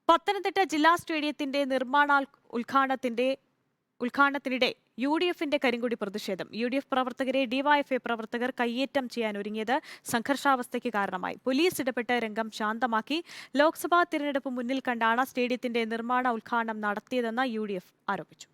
പത്തനംതിട്ട ജില്ലാ സ്റ്റേഡിയത്തിന്റെ ഉദ്ഘാടനത്തിനിടെ യുഡിഎഫിന്റെ കരിങ്കൊടി പ്രതിഷേധം. യുഡിഎഫ് പ്രവർത്തകരെ ഡിവൈഎഫ്ഐ പ്രവർത്തകർ കയ്യേറ്റം ചെയ്യാൻ ഒരുങ്ങിയത് സംഘർഷാവസ്ഥയ്ക്ക് കാരണമായി. പോലീസ് ഇടപെട്ട് രംഗം ശാന്തമാക്കി. ലോക്സഭാ തിരഞ്ഞെടുപ്പ് മുന്നിൽ കണ്ടാണ് സ്റ്റേഡിയത്തിന്റെ നിർമ്മാണ ഉദ്ഘാടനം നടത്തിയതെന്ന് യുഡിഎഫ് ആരോപിച്ചു.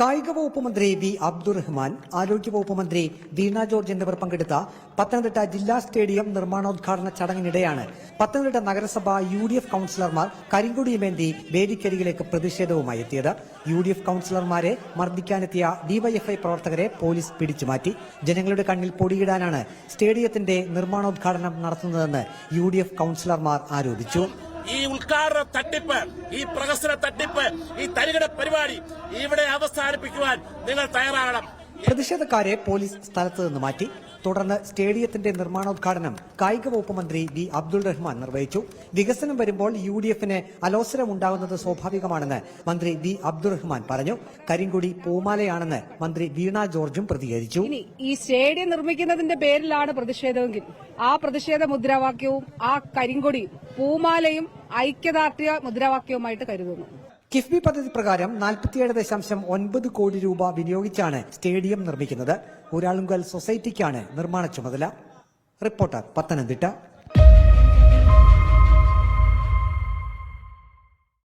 കായിക വകുപ്പ് മന്ത്രി വി അബ്ദുറഹ്മാൻ, ആരോഗ്യ വകുപ്പ് മന്ത്രി വീണ ജോർജ് എന്നിവർ പങ്കെടുത്ത പത്തനംതിട്ട ജില്ലാ സ്റ്റേഡിയം നിർമ്മാണോദ്ഘാടന ചടങ്ങിനിടെയാണ് പത്തനംതിട്ട നഗരസഭ യുഡിഎഫ് കൌൺസിലർമാർ കരിങ്കൊടിയുമേന്തി വേദിക്കരികിലേക്ക് പ്രതിഷേധവുമായി എത്തിയത്. യുഡിഎഫ് കൌൺസിലർമാരെ മർദ്ദിക്കാനെത്തിയ ഡിവൈഎഫ്ഐ പ്രവർത്തകരെ പോലീസ് പിടിച്ചുമാറ്റി. ജനങ്ങളുടെ കണ്ണിൽ പൊടിയിടാനാണ് സ്റ്റേഡിയത്തിന്റെ നിർമ്മാണോദ്ഘാടനം നടത്തുന്നതെന്ന് യുഡിഎഫ് കൌൺസിലർമാർ ആരോപിച്ചു. ഈ ഉദ്ഘാടന തട്ടിപ്പ്, ഈ പ്രഹസന തട്ടിപ്പ്, ഈ തരികിട പരിപാടി ഇവിടെ അവസാനിപ്പിക്കുവാൻ നിങ്ങൾ തയ്യാറാകണം. പ്രതിഷേധക്കാരെ പോലീസ് സ്ഥലത്ത് നിന്ന് മാറ്റി. തുടർന്ന് സ്റ്റേഡിയത്തിന്റെ നിർമ്മാണോദ്ഘാടനം കായിക വകുപ്പ് മന്ത്രി വി അബ്ദുൾ റഹ്മാൻ നിർവഹിച്ചു. വികസനം വരുമ്പോൾ യുഡിഎഫിന് അലോസരമുണ്ടാകുന്നത് സ്വാഭാവികമാണെന്ന് മന്ത്രി വി അബ്ദുൾ റഹ്മാൻ പറഞ്ഞു. കരിങ്കൊടി പൂമാലയാണെന്ന് മന്ത്രി വീണ ജോർജും പ്രതികരിച്ചു. ഈ സ്റ്റേഡിയം നിർമ്മിക്കുന്നതിന്റെ പേരിലാണ് പ്രതിഷേധമെങ്കിൽ ആ പ്രതിഷേധ മുദ്രാവാക്യവും ആ കരിങ്കൊടിയും പൂമാലയും ഐക്യദാർഢ്യ മുദ്രാവാക്യവുമായിട്ട് കരുതുന്നു. കിഫ്ബി പദ്ധതി പ്രകാരം 47.9 കോടി രൂപ വിനിയോഗിച്ചാണ് സ്റ്റേഡിയം നിർമ്മിക്കുന്നത്. ഊരാളുങ്കൽ സൊസൈറ്റിക്കാണ് നിർമ്മാണ ചുമതല. റിപ്പോർട്ടർ, പത്തനംതിട്ട.